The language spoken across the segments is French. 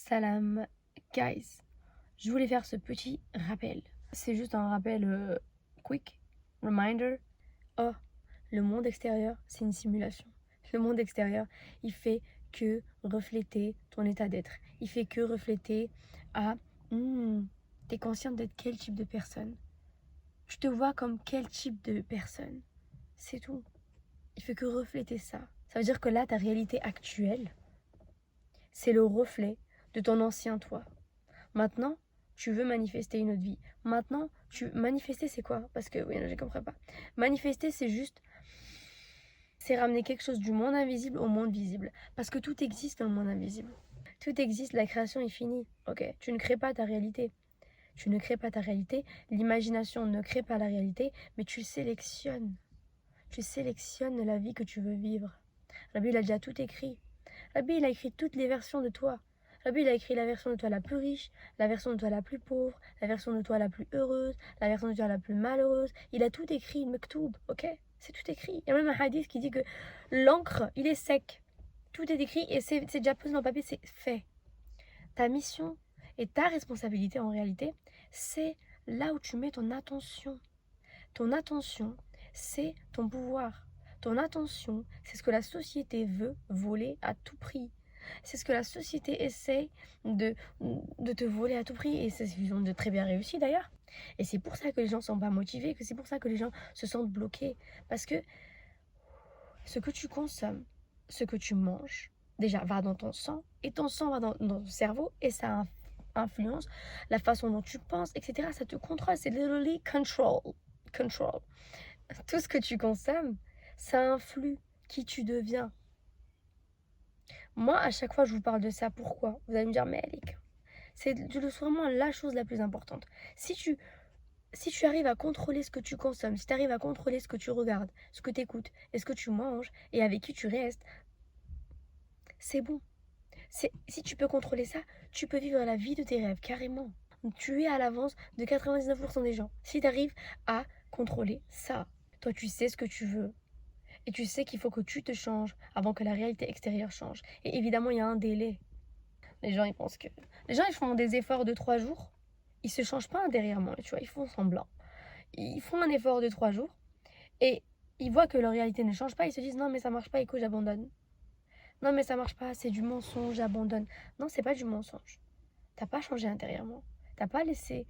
Salam, guys. Je voulais faire ce petit rappel. C'est juste un rappel quick, reminder. Oh, le monde extérieur, c'est une simulation. Le monde extérieur, il fait que refléter ton état d'être. Il fait que refléter à t'es consciente d'être quel type de personne. Tu te vois comme quel type de personne. C'est tout. Il fait que refléter ça. Ça veut dire que là, ta réalité actuelle, c'est le reflet de ton ancien toi. Maintenant, tu veux manifester une autre vie. Maintenant, manifester, c'est quoi? Parce que, oui, je comprends pas. Manifester, c'est ramener quelque chose du monde invisible au monde visible. Parce que tout existe dans le monde invisible. Tout existe, la création est finie. Ok, tu ne crées pas ta réalité. Tu ne crées pas ta réalité. L'imagination ne crée pas la réalité, mais tu sélectionnes. Tu sélectionnes la vie que tu veux vivre. Rabbi, il a déjà tout écrit. Rabbi, il a écrit toutes les versions de toi. Rabbi, il a écrit la version de toi la plus riche, la version de toi la plus pauvre, la version de toi la plus heureuse, la version de toi la plus malheureuse. Il a tout écrit, Mektoub, ok? C'est tout écrit. Il y a même un hadith qui dit que l'encre, il est sec. Tout est écrit et c'est déjà posé dans le papier, c'est fait. Ta mission et ta responsabilité en réalité, c'est là où tu mets ton attention. Ton attention, c'est ton pouvoir. Ton attention, c'est ce que la société veut voler à tout prix. C'est ce que la société essaye de, de te voler à tout prix. Et ils ont de très bien réussi d'ailleurs. Et c'est pour ça que les gens ne sont pas motivés, que c'est pour ça que les gens se sentent bloqués. Parce que ce que tu consommes, ce que tu manges, déjà va dans ton sang, et ton sang va dans ton cerveau, et ça influence la façon dont tu penses, etc. Ça te contrôle, c'est literally control. Control. Tout ce que tu consommes, ça influe qui tu deviens. Moi, à chaque fois, je vous parle de ça. Pourquoi? Vous allez me dire, mais Alec, c'est vraiment la chose la plus importante. Si tu arrives à contrôler ce que tu consommes, si tu arrives à contrôler ce que tu regardes, ce que tu écoutes, et ce que tu manges, et avec qui tu restes, c'est bon. Si tu peux contrôler ça, tu peux vivre la vie de tes rêves, carrément. Tu es à l'avance de 99% des gens. Si tu arrives à contrôler ça, toi, tu sais ce que tu veux. Et tu sais qu'il faut que tu te changes avant que la réalité extérieure change. Et évidemment, il y a un délai. Les gens, ils pensent que... Les gens, ils font des efforts de 3 jours. Ils se changent pas intérieurement, tu vois. Ils font semblant. Ils font un effort de 3 jours. Et ils voient que leur réalité ne change pas. Ils se disent, non, mais ça marche pas, écoute, j'abandonne. Non, mais ça marche pas, c'est du mensonge, j'abandonne. Non, c'est pas du mensonge. T'as pas changé intérieurement. T'as pas laissé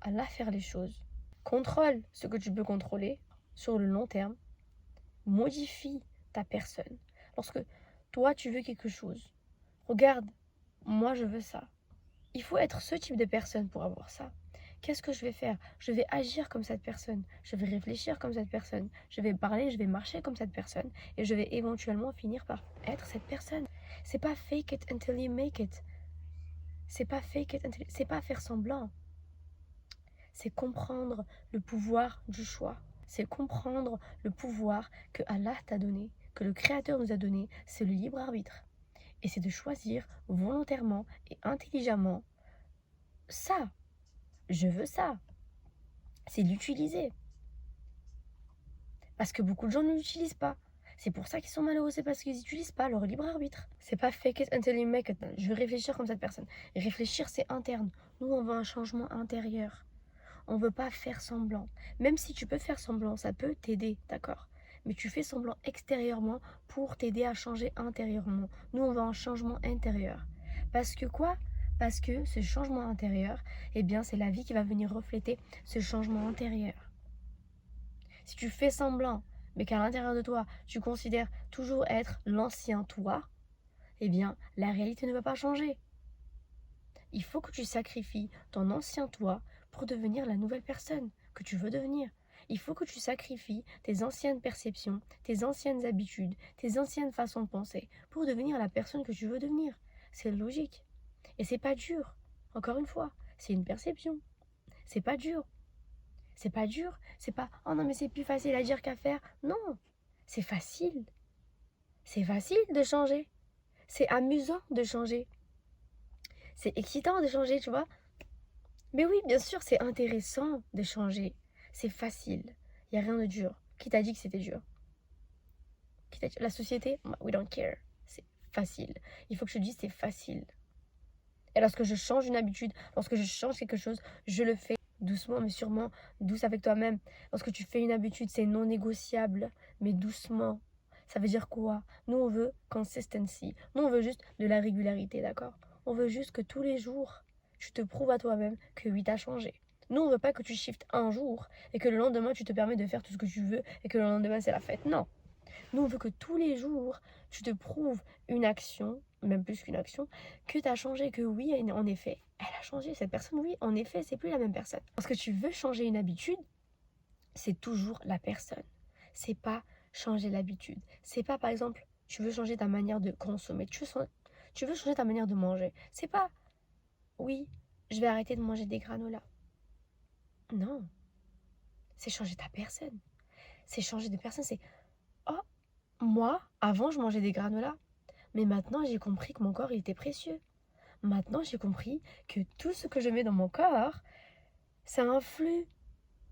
Allah faire les choses. Contrôle ce que tu peux contrôler sur le long terme. Modifie ta personne. Lorsque toi, tu veux quelque chose, regarde, moi, je veux ça. Il faut être ce type de personne pour avoir ça. Qu'est-ce que je vais faire? Je vais agir comme cette personne. Je vais réfléchir comme cette personne. Je vais parler, je vais marcher comme cette personne. Et je vais éventuellement finir par être cette personne. C'est pas fake it until you make it. C'est pas fake it until... C'est pas faire semblant. C'est comprendre le pouvoir du choix. C'est comprendre le pouvoir que Allah t'a donné, que le Créateur nous a donné, c'est le libre arbitre. Et c'est de choisir volontairement et intelligemment ça. Je veux ça. C'est l'utiliser. Parce que beaucoup de gens ne l'utilisent pas. C'est pour ça qu'ils sont malheureux, c'est parce qu'ils n'utilisent pas leur libre arbitre. C'est pas fake it until you make it. Je veux réfléchir comme cette personne. Réfléchir, c'est interne. Nous, on veut un changement intérieur. On veut pas faire semblant. Même si tu peux faire semblant, ça peut t'aider, d'accord? Mais tu fais semblant extérieurement pour t'aider à changer intérieurement. Nous, on veut un changement intérieur. Parce que quoi? Parce que ce changement intérieur, eh bien, c'est la vie qui va venir refléter ce changement intérieur. Si tu fais semblant, mais qu'à l'intérieur de toi, tu considères toujours être l'ancien toi, eh bien, la réalité ne va pas changer. Il faut que tu sacrifies ton ancien toi pour devenir la nouvelle personne que tu veux devenir. Il faut que tu sacrifies tes anciennes perceptions, tes anciennes habitudes, tes anciennes façons de penser pour devenir la personne que tu veux devenir. C'est logique. Et c'est pas dur. Encore une fois, c'est une perception. C'est pas dur. C'est pas dur. C'est pas oh non mais c'est plus facile à dire qu'à faire. Non, c'est facile. C'est facile de changer. C'est amusant de changer. C'est excitant de changer, tu vois. Mais oui, bien sûr, c'est intéressant de changer. C'est facile. Il n'y a rien de dur. Qui t'a dit que c'était dur? La société, we don't care. C'est facile. Il faut que je te dise, c'est facile. Et lorsque je change une habitude, lorsque je change quelque chose, je le fais doucement mais sûrement, douce avec toi-même. Lorsque tu fais une habitude, c'est non négociable, mais doucement. Ça veut dire quoi? Nous, on veut consistency. Nous, on veut juste de la régularité, d'accord? On veut juste que tous les jours, tu te prouves à toi-même que oui, t'as changé. Nous, on veut pas que tu shiftes un jour et que le lendemain, tu te permets de faire tout ce que tu veux et que le lendemain, c'est la fête. Non. Nous, on veut que tous les jours, tu te prouves une action, même plus qu'une action, que tu as changé, que oui, en effet, elle a changé. Cette personne, oui, en effet, c'est plus la même personne. Parce que tu veux changer une habitude, c'est toujours la personne. C'est pas changer l'habitude. C'est pas, par exemple, tu veux changer ta manière de consommer. Tu veux changer ta manière de manger. C'est pas, oui, je vais arrêter de manger des granolas. Non. C'est changer ta personne. C'est changer de personne. C'est, oh, moi, avant, je mangeais des granolas. Mais maintenant, j'ai compris que mon corps, il était précieux. Maintenant, j'ai compris que tout ce que je mets dans mon corps, ça influe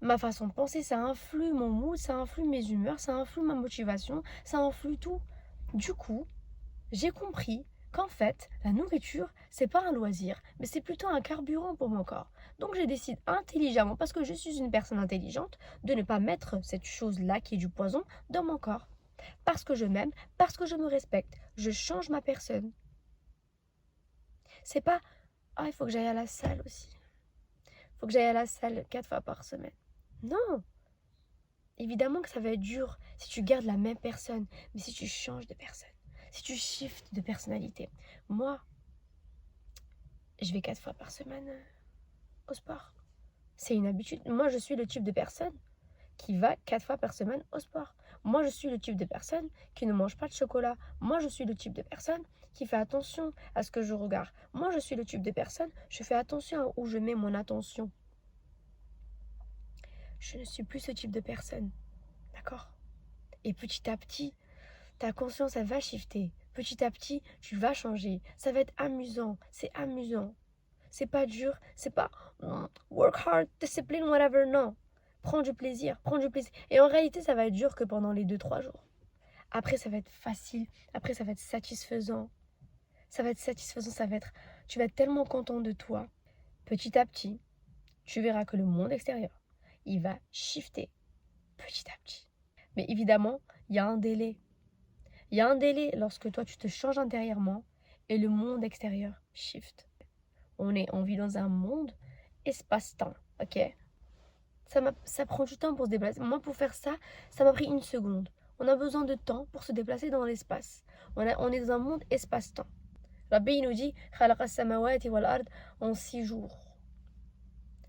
ma façon de penser, ça influe mon mood, ça influe mes humeurs, ça influe ma motivation, ça influe tout. Du coup, j'ai compris qu'en fait, la nourriture, c'est pas un loisir, mais c'est plutôt un carburant pour mon corps. Donc, je décide intelligemment, parce que je suis une personne intelligente, de ne pas mettre cette chose-là qui est du poison dans mon corps. Parce que je m'aime, parce que je me respecte. Je change ma personne. C'est pas, ah, il faut que j'aille à la salle aussi. Il faut que j'aille à la salle 4 fois par semaine. Non. Évidemment que ça va être dur si tu gardes la même personne, mais si tu changes de personne, si tu shifts de personnalité. Moi, je vais 4 fois par semaine au sport. C'est une habitude. Moi, je suis le type de personne qui va 4 fois par semaine au sport. Moi, je suis le type de personne qui ne mange pas de chocolat. Moi, je suis le type de personne qui fait attention à ce que je regarde. Moi, je suis le type de personne, je fais attention à où je mets mon attention. Je ne suis plus ce type de personne. D'accord? Et petit à petit, ta conscience, elle va shifter. Petit à petit, tu vas changer. Ça va être amusant. C'est amusant. C'est pas dur. C'est pas work hard, discipline, whatever. Non. Prends du plaisir. Prends du plaisir. Et en réalité, ça va être dur que pendant les 2-3 jours. Après, ça va être facile. Après, ça va être satisfaisant. Ça va être satisfaisant. Tu vas être tellement content de toi. Petit à petit, tu verras que le monde extérieur, il va shifter petit à petit. Mais évidemment, il y a un délai. Il y a un délai lorsque toi, tu te changes intérieurement et le monde extérieur shift. On vit dans un monde espace-temps, ok? Ça prend du temps pour se déplacer. Moi, pour faire ça, ça m'a pris 1 seconde. On a besoin de temps pour se déplacer dans l'espace. On est dans un monde espace-temps. Rabbi nous dit khalaqa as-samawati wal ard en 6 jours.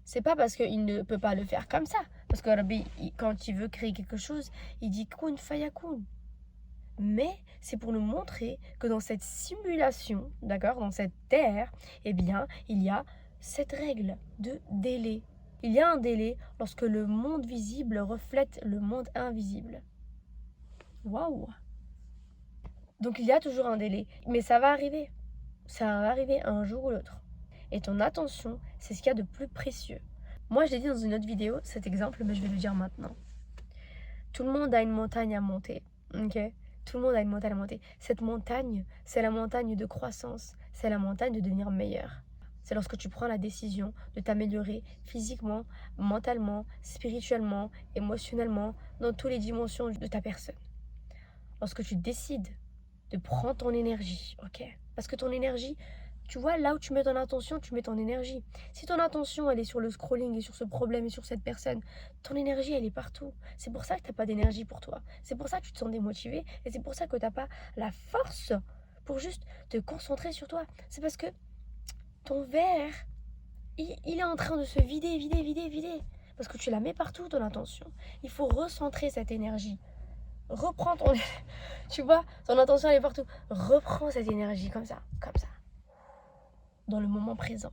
C'est pas parce qu'il ne peut pas le faire comme ça. Parce que Rabbi, quand il veut créer quelque chose, il dit kun fayakun. Mais c'est pour nous montrer que dans cette simulation, d'accord, dans cette terre, eh bien, il y a cette règle de délai. Il y a un délai lorsque le monde visible reflète le monde invisible. Waouh! Donc il y a toujours un délai, mais ça va arriver. Ça va arriver un jour ou l'autre. Et ton attention, c'est ce qu'il y a de plus précieux. Moi, je l'ai dit dans une autre vidéo, cet exemple, mais je vais le dire maintenant. Tout le monde a une montagne à monter, ok? Tout le monde a une montagne à monter. Cette montagne, c'est la montagne de croissance. C'est la montagne de devenir meilleur. C'est lorsque tu prends la décision de t'améliorer physiquement, mentalement, spirituellement, émotionnellement, dans toutes les dimensions de ta personne. Lorsque tu décides de prendre ton énergie, ok? Parce que ton énergie, tu vois, là où tu mets ton attention, tu mets ton énergie. Si ton attention, elle est sur le scrolling et sur ce problème et sur cette personne, ton énergie, elle est partout. C'est pour ça que tu n'as pas d'énergie pour toi. C'est pour ça que tu te sens démotivé et c'est pour ça que tu n'as pas la force pour juste te concentrer sur toi. C'est parce que ton verre, il est en train de se vider. Parce que tu la mets partout, ton attention. Il faut recentrer cette énergie. Reprends ton... Tu vois, ton attention, elle est partout. Reprends cette énergie comme ça. Dans le moment présent.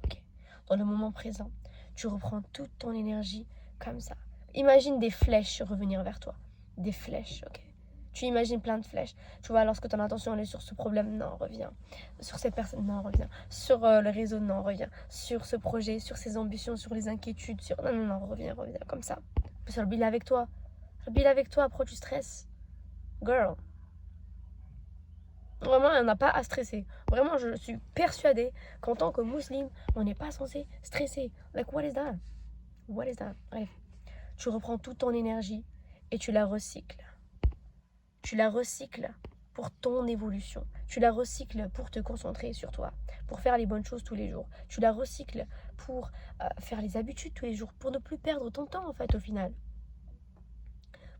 Okay. Dans le moment présent, tu reprends toute ton énergie comme ça. Imagine des flèches revenir vers toi. Des flèches, ok? Tu imagines plein de flèches. Tu vois, lorsque ton attention elle est sur ce problème, non, reviens. Sur cette personne, non, reviens. Sur le réseau, non, reviens. Sur ce projet, sur ses ambitions, sur les inquiétudes, sur... Non, reviens, comme ça. Parce que le bill avec toi. Le bill avec toi, après tu stresses. Girl. Vraiment, on n'a pas à stresser. Vraiment, je suis persuadée qu'en tant que musulman, on n'est pas censé stresser. Like, what is that? What is that? Bref, tu reprends toute ton énergie et tu la recycles. Tu la recycles pour ton évolution. Tu la recycles pour te concentrer sur toi, pour faire les bonnes choses tous les jours. Tu la recycles pour faire les habitudes tous les jours, pour ne plus perdre ton temps en fait au final.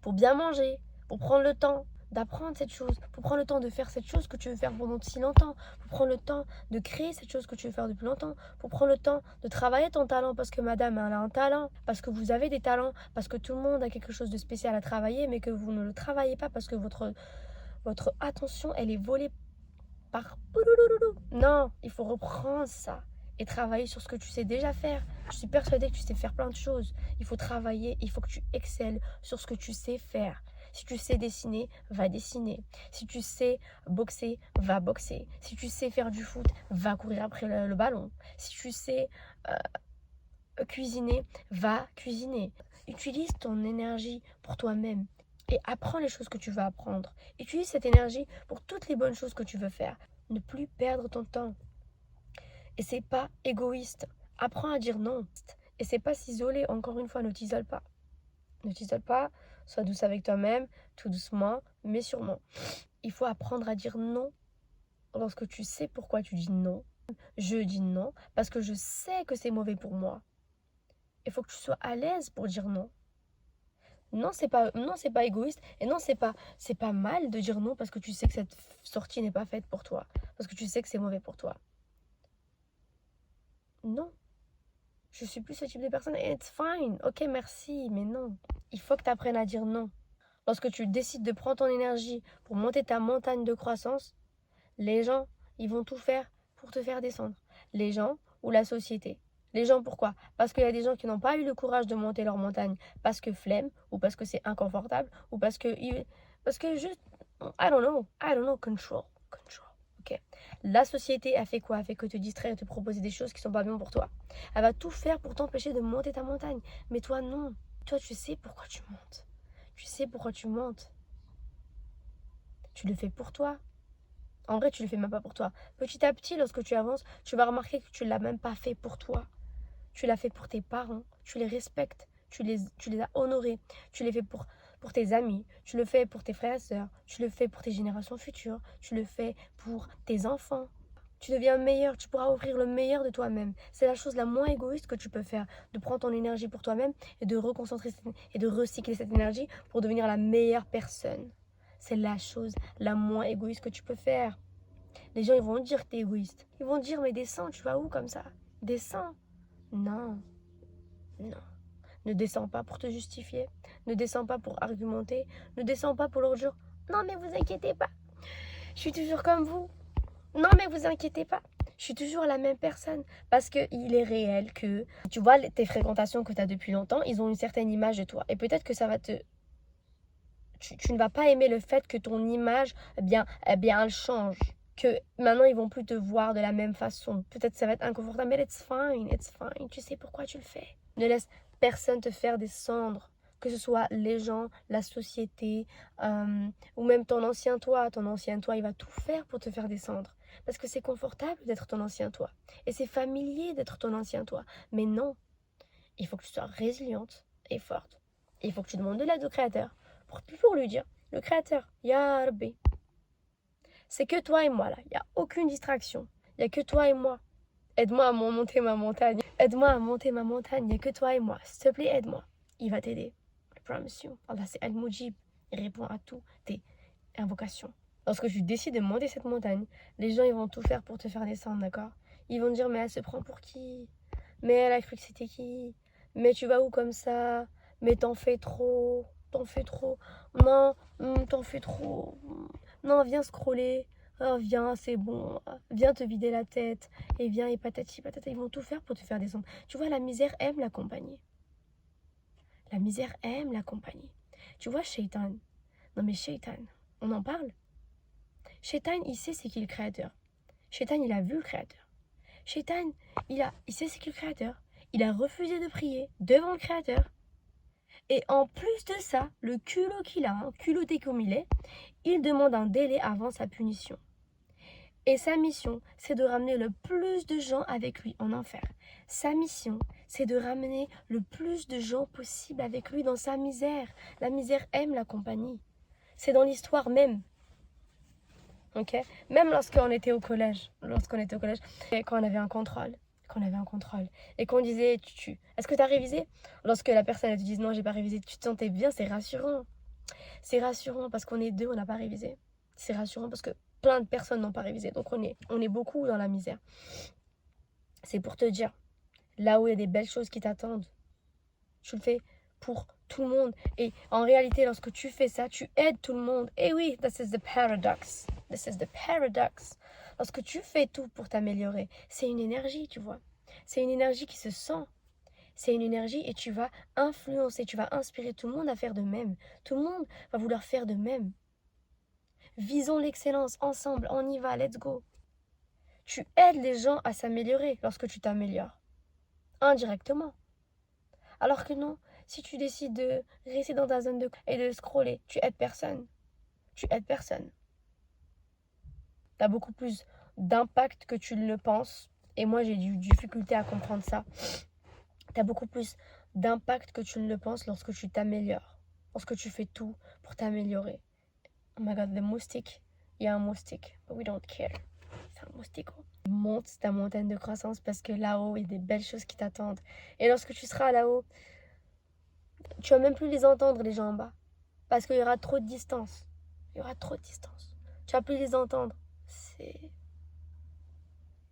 Pour bien manger, pour prendre le temps d'apprendre cette chose, pour prendre le temps de faire cette chose que tu veux faire pendant si longtemps, pour prendre le temps de créer cette chose que tu veux faire depuis longtemps, pour prendre le temps de travailler ton talent parce que madame elle a un talent, parce que vous avez des talents, parce que tout le monde a quelque chose de spécial à travailler mais que vous ne le travaillez pas parce que votre attention elle est volée par... Non, il faut reprendre ça et travailler sur ce que tu sais déjà faire. Je suis persuadée que tu sais faire plein de choses. Il faut travailler, il faut que tu excelles sur ce que tu sais faire. Si tu sais dessiner, va dessiner. Si tu sais boxer, va boxer. Si tu sais faire du foot, va courir après le ballon. Si tu sais cuisiner, va cuisiner. Utilise ton énergie pour toi-même et apprends les choses que tu veux apprendre. Utilise cette énergie pour toutes les bonnes choses que tu veux faire. Ne plus perdre ton temps. Et c'est pas égoïste. Apprends à dire non. Et c'est pas s'isoler. Encore une fois, ne t'isole pas. Ne t'isole pas. Sois douce avec toi-même, tout doucement, mais sûrement. Il faut apprendre à dire non lorsque tu sais pourquoi tu dis non. Je dis non parce que je sais que c'est mauvais pour moi. Il faut que tu sois à l'aise pour dire non. Non, c'est pas égoïste et non, c'est pas mal de dire non parce que tu sais que cette sortie n'est pas faite pour toi, parce que tu sais que c'est mauvais pour toi. Non. Je suis plus ce type de personne et it's fine. OK, merci, mais non. Il faut que tu apprennes à dire non. Lorsque tu décides de prendre ton énergie pour monter ta montagne de croissance, les gens, ils vont tout faire pour te faire descendre. Les gens ou la société. Les gens, pourquoi? Parce qu'il y a des gens qui n'ont pas eu le courage de monter leur montagne parce que flemme, ou parce que c'est inconfortable, ou parce que juste, I don't know, control. Ok. La société a fait quoi? A fait que te distraire et te proposer des choses qui sont pas bien pour toi. Elle va tout faire pour t'empêcher de monter ta montagne. Mais toi, non. Toi, tu sais pourquoi tu montes. Tu sais pourquoi tu montes. Tu le fais pour toi. En vrai, tu le fais même pas pour toi. Petit à petit, lorsque tu avances, tu vas remarquer que tu l'as même pas fait pour toi. Tu l'as fait pour tes parents. Tu les respectes. Tu les as honorés. Tu les fais pour tes amis. Tu le fais pour tes frères et sœurs. Tu le fais pour tes générations futures. Tu le fais pour tes enfants. Tu deviens meilleur, tu pourras offrir le meilleur de toi-même. C'est la chose la moins égoïste que tu peux faire, de prendre ton énergie pour toi-même et de reconcentrer et de recycler cette énergie pour devenir la meilleure personne. C'est la chose la moins égoïste que tu peux faire. Les gens, ils vont dire que tu es égoïste. Ils vont dire, mais descends, tu vas où comme ça? Descends. Non, non. Ne descends pas pour te justifier. Ne descends pas pour argumenter. Ne descends pas pour leur dire, non mais vous inquiétez pas. Je suis toujours comme vous. Non mais vous inquiétez pas. Je suis toujours la même personne. Parce qu'il est réel que, tu vois, tes fréquentations que tu as depuis longtemps, ils ont une certaine image de toi. Et peut-être que ça va te... Tu ne vas pas aimer le fait que ton image, elle change. Que maintenant, ils vont plus te voir de la même façon. Peut-être ça va être inconfortable, mais it's fine, it's fine. Tu sais pourquoi tu le fais. Ne laisse personne te faire descendre. Que ce soit les gens, la société, ou même ton ancien toi. Ton ancien toi, il va tout faire pour te faire descendre. Parce que c'est confortable d'être ton ancien toi. Et c'est familier d'être ton ancien toi. Mais non, il faut que tu sois résiliente et forte. Et il faut que tu demandes de l'aide au créateur. Pour lui dire, le créateur, Ya Rabbi, c'est que toi et moi là. Il n'y a aucune distraction. Il n'y a que toi et moi. Aide-moi à monter ma montagne. Aide-moi à monter ma montagne. Il n'y a que toi et moi. S'il te plaît, aide-moi. Il va t'aider. I promise you. Allah, c'est Al-Mujib. Il répond à toutes tes invocations. Lorsque tu décides de monter cette montagne, les gens, ils vont tout faire pour te faire descendre, d'accord? Ils vont te dire, mais elle se prend pour qui? Mais elle a cru que c'était qui? Mais tu vas où comme ça? Mais t'en fais trop. T'en fais trop. Non, t'en fais trop. Non, viens scroller. Oh, viens, c'est bon. Viens te vider la tête. Et viens, et patati patata. Ils vont tout faire pour te faire descendre. Tu vois, la misère aime la compagnie. La misère aime la compagnie. Tu vois, Shaitan. Non, mais Shaitan, on en parle. Shaitan, il sait c'est qui le créateur. Shaitan, il a vu le créateur. Shaitan, il sait c'est qui le créateur. Il a refusé de prier devant le créateur. Et en plus de ça, le culot qu'il a, culotté comme il demande un délai avant sa punition. Et sa mission, c'est de ramener le plus de gens avec lui en enfer. Sa mission, c'est de ramener le plus de gens possible avec lui dans sa misère. La misère aime la compagnie. C'est dans l'histoire même. Ok? Même lorsqu'on était au collège. Et quand on avait un contrôle. Et qu'on disait, est-ce que tu as révisé? Lorsque la personne elle te dit non, j'ai pas révisé, tu te sentais bien, c'est rassurant. C'est rassurant parce qu'on est deux, on n'a pas révisé. C'est rassurant parce que plein de personnes n'ont pas révisé. Donc on est beaucoup dans la misère. C'est pour te dire, là où il y a des belles choses qui t'attendent, tu le fais pour tout le monde. Et en réalité, lorsque tu fais ça, tu aides tout le monde. Et oui, this is the paradox. Lorsque tu fais tout pour t'améliorer, c'est une énergie, tu vois. C'est une énergie qui se sent. C'est une énergie et tu vas influencer, tu vas inspirer tout le monde à faire de même. Tout le monde va vouloir faire de même. Visons l'excellence ensemble, on y va, let's go. Tu aides les gens à s'améliorer lorsque tu t'améliores. Indirectement. Alors que non, si tu décides de rester dans ta zone et de scroller, tu aides personne. T'as beaucoup plus d'impact que tu ne le penses. Et moi, j'ai du difficulté à comprendre ça. T'as beaucoup plus d'impact que tu ne le penses lorsque tu t'améliores. Lorsque tu fais tout pour t'améliorer. Oh my god, the moustique. Il y a un moustique, but we don't care. C'est un moustico. Monte ta montagne de croissance parce que là-haut, il y a des belles choses qui t'attendent. Et lorsque tu seras là-haut, tu vas même plus les entendre, les gens en bas. Parce qu'il y aura trop de distance. Tu vas plus les entendre.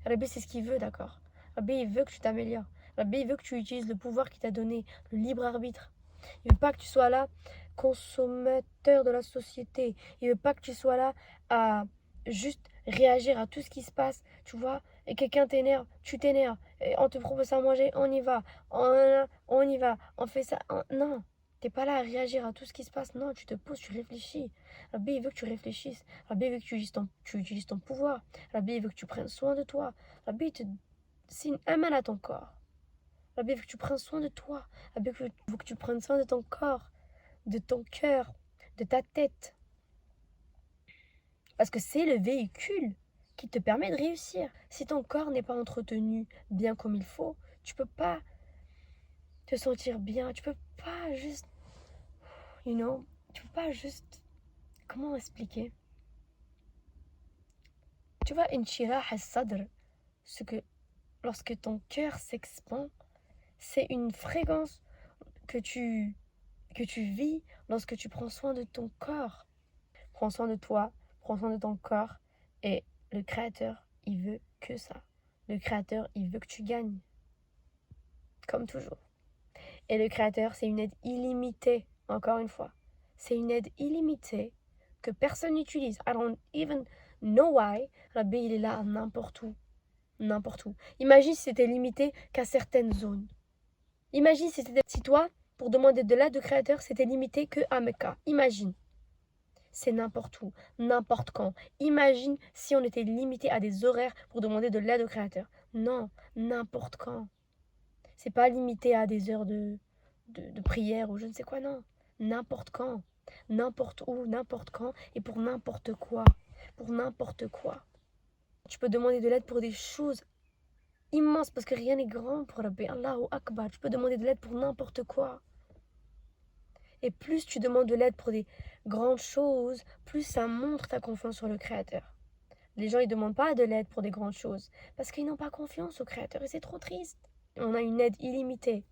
Rabbi, c'est ce qu'il veut, d'accord? Rabbi, il veut que tu t'améliores. Rabbi, il veut que tu utilises le pouvoir qu'il t'a donné, le libre arbitre. Il veut pas que tu sois là, consommateur de la société. Il veut pas que tu sois là à juste réagir à tout ce qui se passe, tu vois. Et quelqu'un t'énerve, tu t'énerves. Et on te propose à manger, on y va. On y va. On fait ça. Non. T'es pas là à réagir à tout ce qui se passe. Non, tu te poses, tu réfléchis. Rabbi, il veut que tu réfléchisses. Rabbi, il veut que tu utilises ton pouvoir. Rabbi, il veut que tu prennes soin de toi. Rabbi, c'est une amène à ton corps. Rabbi, il veut que tu prennes soin de toi. Rabbi, il veut que tu prennes soin de ton corps, de ton cœur, de ta tête. Parce que c'est le véhicule qui te permet de réussir. Si ton corps n'est pas entretenu bien comme il faut, tu peux pas te sentir bien. Tu peux pas juste, tu peux pas juste, comment expliquer? Tu vois, une shirah al-sadr, ce que lorsque ton cœur s'expand, c'est une fréquence que tu vis lorsque tu prends soin de ton corps. Prends soin de toi, prends soin de ton corps. Et le Créateur, il veut que ça. Le Créateur, il veut que tu gagnes. Comme toujours. Et le Créateur, c'est une aide illimitée. Encore une fois. C'est une aide illimitée que personne n'utilise. I don't even know why. Rabbi, il est là n'importe où. N'importe où. Imagine si c'était limité qu'à certaines zones. Imagine si toi, pour demander de l'aide au Créateur, c'était limité que à Mecca. Imagine. C'est n'importe où, n'importe quand. Imagine si on était limité à des horaires pour demander de l'aide au Créateur. Non, n'importe quand. C'est pas limité à des heures de prière ou je ne sais quoi, non. N'importe quand. N'importe où, n'importe quand et pour n'importe quoi. Pour n'importe quoi. Tu peux demander de l'aide pour des choses immenses parce que rien n'est grand pour Rabbi. Allahu Akbar. Tu peux demander de l'aide pour n'importe quoi. Et plus tu demandes de l'aide pour des grandes choses, plus ça montre ta confiance sur le Créateur. Les gens, ils ne demandent pas de l'aide pour des grandes choses parce qu'ils n'ont pas confiance au Créateur et c'est trop triste. On a une aide illimitée.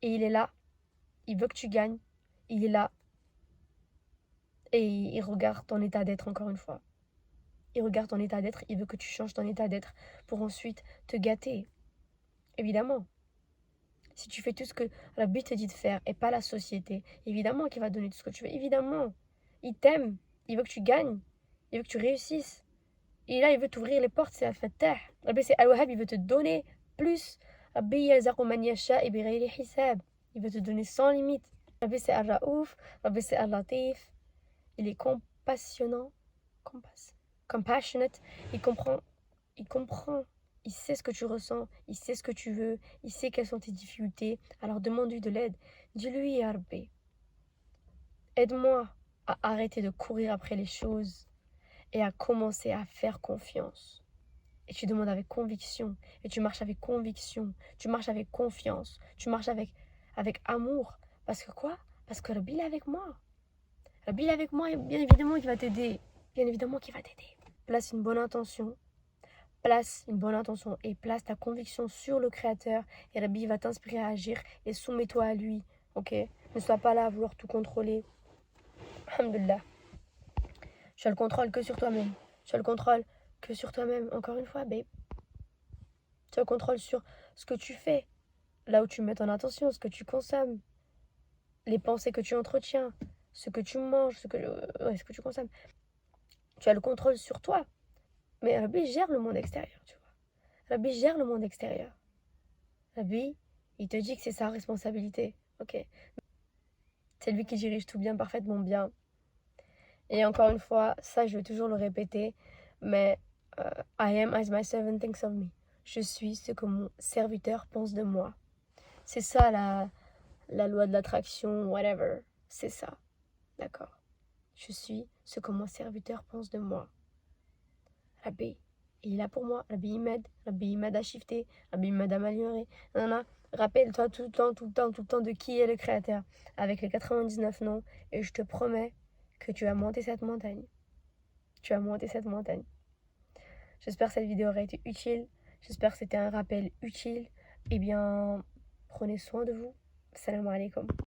Et il est là. Il veut que tu gagnes. Il est là. Et il regarde ton état d'être encore une fois. Il regarde ton état d'être. Il veut que tu changes ton état d'être pour ensuite te gâter. Évidemment. Si tu fais tout ce que Rabbi te dit de faire et pas la société, évidemment qu'il va donner tout ce que tu veux. Évidemment. Il t'aime. Il veut que tu gagnes. Il veut que tu réussisses. Et là, il veut t'ouvrir les portes. C'est Al-Fattah. Rabbi, c'est Al-Wahhab. Il veut te donner plus. Rabbi, yazaqu man yasha bi ghayri hisab. Il veut te donner sans limite. Rabbi, c'est Al-Raouf. Rabbi, c'est Al-Latif. Il est compassionnant. Compassionate. Il comprend. Il sait ce que tu ressens, il sait ce que tu veux, il sait quelles sont tes difficultés. Alors demande-lui de l'aide. Dis-lui, Ya Rabbi, aide-moi à arrêter de courir après les choses. et à commencer à faire confiance. Et tu demandes avec conviction, et tu marches avec conviction, tu marches avec confiance, tu marches avec amour. Parce que quoi? Parce que Rabbi est avec moi. Rabbi est avec moi et bien évidemment qu'il va t'aider. Bien évidemment qu'il va t'aider. Place une bonne intention. Place une bonne intention et place ta conviction sur le Créateur. Et Rabbi va t'inspirer à agir et soumets-toi à lui. Ok? Ne sois pas là à vouloir tout contrôler. Alhamdulillah. Tu as le contrôle que sur toi-même. Tu as le contrôle que sur toi-même. Encore une fois, babe. Tu as le contrôle sur ce que tu fais. Là où tu mets ton attention, ce que tu consommes. Les pensées que tu entretiens. Ce que tu manges, ce que tu consommes. Tu as le contrôle sur toi. Mais Rabbi gère le monde extérieur, tu vois. Rabbi gère le monde extérieur. Rabbi, il te dit que c'est sa responsabilité. Ok. C'est lui qui dirige tout bien, parfaitement bien. Et encore une fois, ça je vais toujours le répéter, mais I am as my servant thinks of me. Je suis ce que mon serviteur pense de moi. C'est ça la loi de l'attraction, whatever. C'est ça. D'accord. Je suis ce que mon serviteur pense de moi. Rabbi, il est là pour moi. Rabbi, il m'aide à shifter. Rabbi, il m'aide à m'améliorer. Rappelle-toi tout le temps de qui est le Créateur. Avec les 99 noms. Et je te promets que tu vas monter cette montagne. Tu vas monter cette montagne. J'espère que cette vidéo aurait été utile. J'espère que c'était un rappel utile. Eh bien, prenez soin de vous. Salam alaikum.